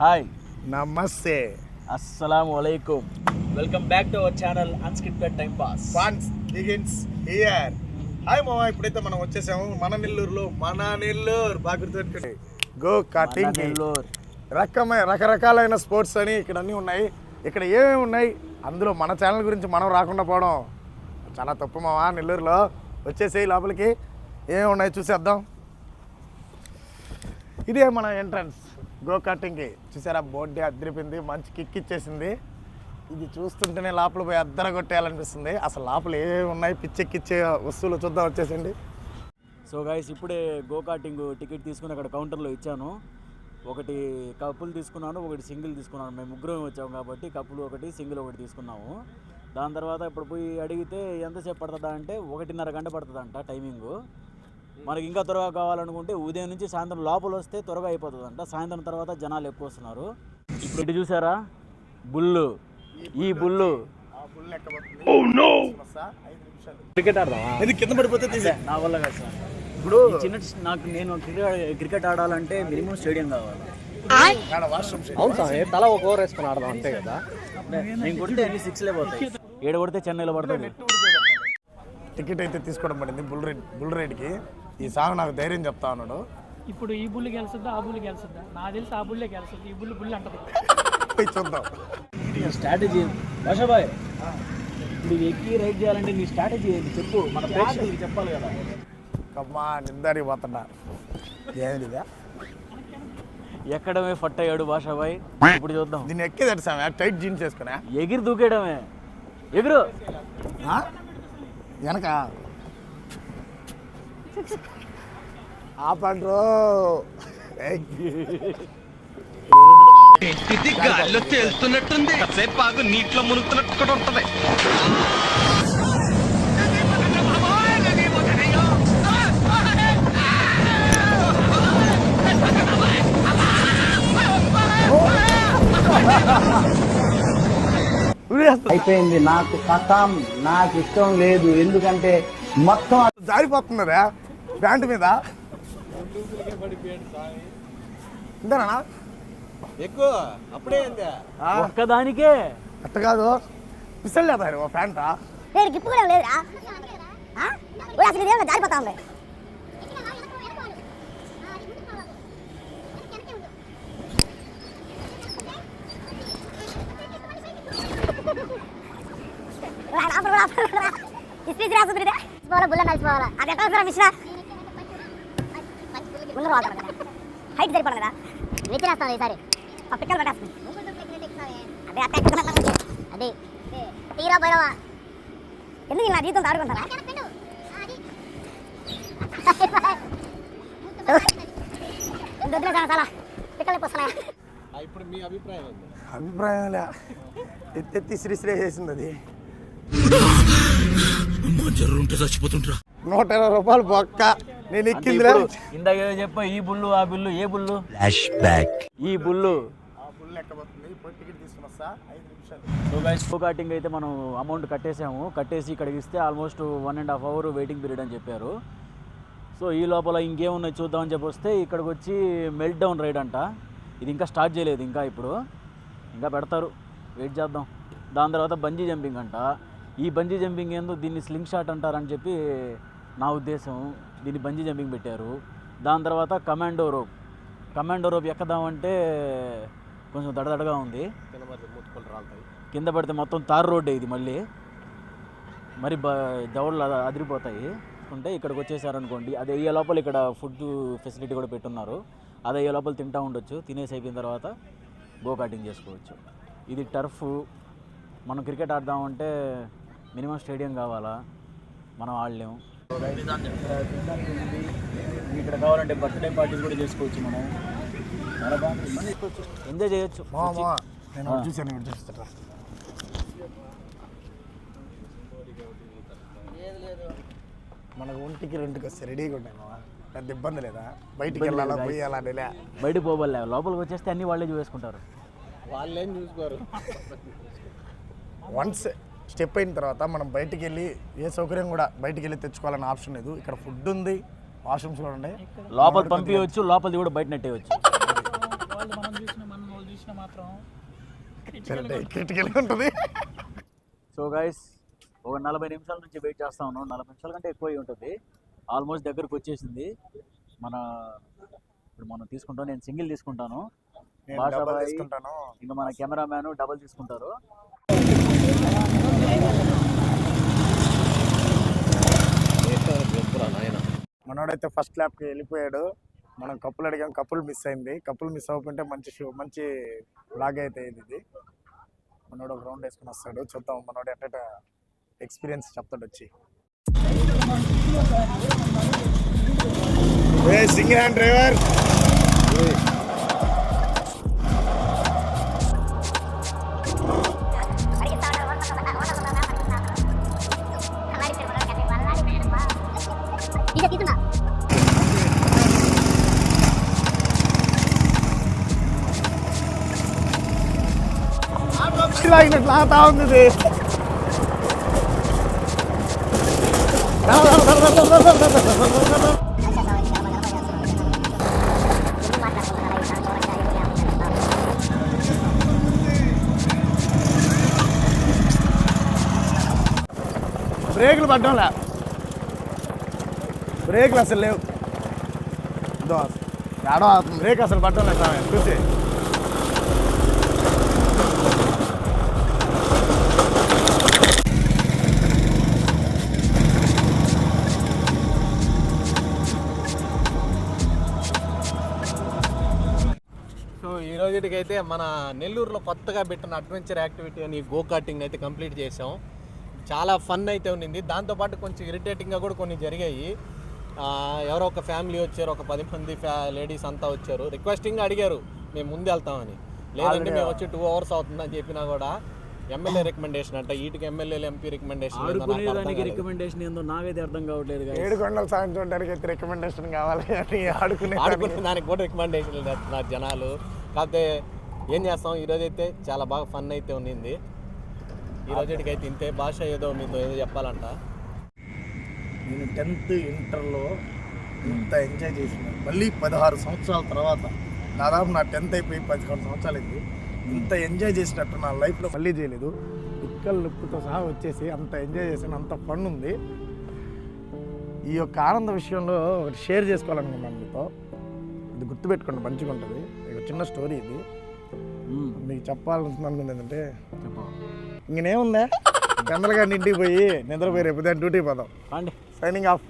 Hi, నమస్తే, అస్సలాము అలైకుం. Welcome back to our channel unscripted time pass. Funs begins here. Hi మామ, ఇప్పుడైతే మనం వచ్చేసాము మన నెల్లూరులో. బాగా గుర్తుపెట్టుకోండి, గో కార్టింగ్. రకరకాలైన స్పోర్ట్స్ అని ఇక్కడ అన్నీ ఉన్నాయి. ఇక్కడ ఏమేమి ఉన్నాయి, అందులో మన ఛానల్ గురించి మనం రాకుండా పోవడం చాలా తప్పు మామ. నెల్లూరులో వచ్చేసి లోపలికి ఏమేమి ఉన్నాయి చూసేద్దాం. ఇదే మన ఎంట్రన్స్ గో కార్టింగ్కి. చూసారా, బోర్డే అద్దరిపోయింది, మంచి కిక్ ఇచ్చేసింది. ఇది చూస్తుంటేనే లోపల పోయి అద్దర కొట్టేయాలనిపిస్తుంది. అసలు లోపల ఏమేమి ఉన్నాయి, పిచ్చెక్కిచ్చే వస్తువులు చూద్దాం, వచ్చేసింది. సో గైస్, ఇప్పుడే గో కార్టింగ్ టికెట్ తీసుకుని అక్కడ కౌంటర్లో ఇచ్చాను. ఒకటి కప్పులు తీసుకున్నాను, ఒకటి సింగిల్ తీసుకున్నాను. మేము ముగ్గురం వచ్చాము కాబట్టి కప్పులు ఒకటి, సింగిల్ ఒకటి తీసుకున్నాము. దాని తర్వాత ఇప్పుడు పోయి అడిగితే ఎంతసేపు పడుతుందా అంటే 1.5 గంట పడుతుందంట టైమింగు. మనకి ఇంకా త్వరగా కావాలనుకుంటే ఉదయం నుంచి సాయంత్రం లోపల వస్తే త్వరగా అయిపోతుందంట. సాయంత్రం తర్వాత జనాలు ఎక్కువ వస్తున్నారు. ఇప్పుడు ఇటు చూసారా, బుల్లు. ఈ బుల్లు క్రికెట్ ఆడదామా? ఇది కింద పడిపోతే తీసే నా వల్ల కాదు సార్. ఇప్పుడు నేను క్రికెట్ ఆడాలంటే మినిమం స్టేడియం కావాలి. అవును సార్, తల ఒక ఓవర్ వేసుకొని ఆడదాం అంతే కదా. నేను కొడితే అన్ని 6లే పోతాయి. 7 కొడితే చెన్నైలో పడుతుంది. టికెట్ అయితే తీసుకోవడం పడింది బుల్ రైడ్కి. ఈ సాంగ్ నాకు ధైర్యం చెప్తా ఉన్నాడు. ఇప్పుడు ఈ బుల్లు గెలుస్తుందా, ఆ బుల్లు గెలుస్తుందా? నాకు తెలిసి ఆ బుల్లే గెలుస్తుంది. ఈ బుల్లు అంటది. చూద్దాం స్ట్రాటజీ. భాషాబాయ్, ఇప్పుడు ఎక్కి రైడ్ చేయాలంటే నీ స్ట్రాటజీ ఏంటి చెప్పు, మన ప్రేక్షకులకి చెప్పాలి కదా. అమ్మా, నిందారి పోతుండా ఏమిటిదా ఎక్కడమే ఫట్ అయ్యాడు భాషాబాయ్. ఇప్పుడు చూద్దాం. దీన్ని ఎక్కేదట సామె, టైట్ జీన్స్ వేసుకున్నా ఎగిరి దూకేయడమే. ఎగురు వెనక ఆపండ్రో. ఇది గాల్లో తేలుతున్నట్టుంది, కాసేపు ఆగు, నీటిలో మునుగుతున్నట్టు కూడా ఉంటది. అయిపోయింది, నాకు కథం, నాకు ఇష్టం లేదు. ఎందుకంటే మొత్తం జారిపోతున్నదా ప్యాంటు మీద. ఇంతేనా ఎక్కువ అప్పుడే ఒక్కదానికే అట్ట కాదు, పిసల్ లేదా ప్యాంటా? గిప్పు కూడా లేదురా, అసలు ఇదేమో జారిపోతా ఉంది. బుల్ల కలిసిపోవాలా, అది ఎక్కడ మిశ్రా ముందు హైట్ సరిపడదు కదా. వెచ్చినేస్తాను ఈసారి పిక్కలు పట్టేస్తుంది. అదే అదే తీరా పోయినావా? ఎందుకు నా జీవితం ఆడుకుంటారా? చాలా పిక్కలు వస్తున్నాయా? ఇప్పుడు మీ అభిప్రాయం అభిప్రాయం ఎత్తెత్తి శ్రీశ్రీ చేసింది. అది 120 రూపాయలు బొక్క. నేను ఎక్కిందిలే. ఇందాక ఏదో చెప్పా, ఈ బుల్లు ఆ బుల్లు. ఏ బుల్లు? ఈ బుల్లు. సో గైస్, గో కార్టింగ్ అయితే మనం అమౌంట్ కట్టేసి ఇక్కడికి ఇస్తే ఆల్మోస్ట్ 1.5 అవర్ వెయిటింగ్ పీరియడ్ అని చెప్పారు. సో ఈ లోపల ఇంకేమున్నాయి చూద్దామని చెప్పి వస్తే ఇక్కడికి వచ్చి మెల్ట్ డౌన్ రైడ్ అంట. ఇది ఇంకా స్టార్ట్ చేయలేదు, ఇంకా పెడతారు, వెయిట్ చేద్దాం. దాని తర్వాత బంజీ జంపింగ్ అంట. ఈ బంజీ జంపింగ్ ఏందో, దీన్ని స్లింగ్ షాట్ అంటారని చెప్పి నా ఉద్దేశం. దీన్ని బంజీ జంపింగ్ పెట్టారు. దాని తర్వాత కమాండో రోప్ ఎక్కదామంటే కొంచెం దడదడగా ఉంది. కింద పడితే మొత్తం తార్ రోడ్డే ఇది. మరి దవడలు అదిరిపోతాయి. అంటే ఇక్కడికి వచ్చేసారనుకోండి, అది అయ్యే లోపల ఇక్కడ ఫుడ్ ఫెసిలిటీ కూడా పెట్టున్నారు. అది అయ్యే లోపల తింటూ ఉండొచ్చు. తినేసి అయిపోయిన తర్వాత గో కార్టింగ్ చేసుకోవచ్చు. ఇది టర్ఫ్. మనం క్రికెట్ ఆడదామంటే మినిమం స్టేడియం కావాలా, మనం ఆడలేము. ఇక్కడ కావాలంటే బర్త్డే పార్టీస్ కూడా చేసుకోవచ్చు. మనం ఎంజాయ్ చేయొచ్చు. మనకు ఒంటికి రెండుకి వస్తే రెడీగా ఉన్నాయి. పెద్ద ఇబ్బంది లేదా? బయటికి వెళ్ళాలా, పోయాలా? బయటకు పోవాలే, లోపలికి వచ్చేస్తే అన్ని వాళ్ళే చూసుకుంటారు. వాళ్ళేం చూసుకోరు. వన్స్ స్టెప్ అయిన తర్వాత మనం బయటికి వెళ్ళి ఏ సౌకర్యం కూడా బయటికి వెళ్ళి తెచ్చుకోవాలన్న ఆప్షన్ లేదు. ఇక్కడ ఫుడ్ ఉంది, వాష్రూమ్స్ కూడా ఉన్నాయి. లోపల పంపించవచ్చు, లోపలిది కూడా బయట నెట్టేయచ్చు. చేసిన మాత్రం క్రిటికల్ ఉంటుంది. సో గైస్ ఒక 40 నిమిషాల నుంచి వెయిట్ చేస్తా ఉన్నాం. 40 నిమిషాల కంటే ఎక్కువ అయి ఉంటుంది. ఆల్మోస్ట్ దగ్గరకు వచ్చేసింది. ఇప్పుడు మనం తీసుకుంటాం. నేను సింగిల్ తీసుకుంటాను, భాషాబాయి ఇంకా మన కెమెరామ్యాన్ డబుల్ తీసుకుంటారు. మనోడైతే ఫస్ట్ ల్యాప్కి వెళ్ళిపోయాడు. మనం కప్పులు అడిగాం, కప్పులు మిస్ అయింది. కప్పులు మిస్ అవ్వకుంటే మంచి లాగ్ అయితే ఇది. మనోడు ఒక రౌండ్ వేసుకుని వస్తాడు. చూద్దాం మనోడు ఎట్ట ఎక్స్పీరియన్స్ చెప్తాడు వచ్చి. సింగిల్ హ్యాండ్ డ్రైవర్ లాగినట్టు లాగుతా ఉంది ఇది. బ్రేకులు పడ్డంలే, బ్రేకులు అసలు లేవు. ఏడో బ్రేక్ అసలు పడ్డం లేదు చూసి. సో ఈ రోజుకైతే మన నెల్లూరులో కొత్తగా పెట్టిన అడ్వెంచర్ యాక్టివిటీ అని గో కార్టింగ్ అయితే కంప్లీట్ చేసాం. చాలా ఫన్ అయితే ఉన్నింది. దాంతోపాటు కొంచెం ఇరిటేటింగ్గా కూడా కొన్ని జరిగాయి. ఎవరో ఒక ఫ్యామిలీ వచ్చారు, ఒక 10 మంది లేడీస్ అంతా వచ్చారు. రిక్వెస్టింగ్గా అడిగారు మేము ముందు వెళ్తామని. లేదంటే మేము వచ్చి 2 hours అవుతుందని చెప్పినా కూడా ఎమ్మెల్యే రికమెండేషన్ అంట. వీటికి ఎమ్మెల్యేలు ఎంపీ రికమెండేషన్ రికమెండేషన్ ఏందో నాకైతే అర్థం కావట్లేదు. 7 కొండల సాయం చూడడానికి అయితే రికమెండేషన్ కావాలి అని ఆడుకునే దానికి కూడా రికమెండేషన్ చేస్తున్నారు జనాలు. కాకపోతే ఏం చేస్తాం, ఈరోజైతే చాలా బాగా ఫన్ అయితే ఉన్నింది. ఈ రోజుకైతే ఇంతే. భాష ఏదో మీతో ఏదో చెప్పాలంట. నేను 10th ఇంటర్లో ఇంత ఎంజాయ్ చేసిన మళ్ళీ 16 సంవత్సరాల తర్వాత, దాదాపు నా 10th అయిపోయి 11 సంవత్సరాలు అయింది. ఇంత ఎంజాయ్ చేసినట్టు నా లైఫ్లో మళ్ళీ చేయలేదు. ఇక్కల నొప్పితో సహా వచ్చేసి అంత ఎంజాయ్ చేసిన, అంత ఫన్ ఉంది. ఈ యొక్క ఆనంద విషయంలో ఒకటి షేర్ చేసుకోవాలనుకున్నాను మీతో. ఇది గుర్తుపెట్టుకోండి, మంచిగా ఉంటుంది. ఒక చిన్న స్టోరీ ఇది మీకు చెప్పాలనుకున్నాను. ఏంటంటే ఇంకనేముందా, గందలుగా ఇంటికి పోయి నిద్రపోయి రేపు డ్యూటీ పోదాం. Signing off.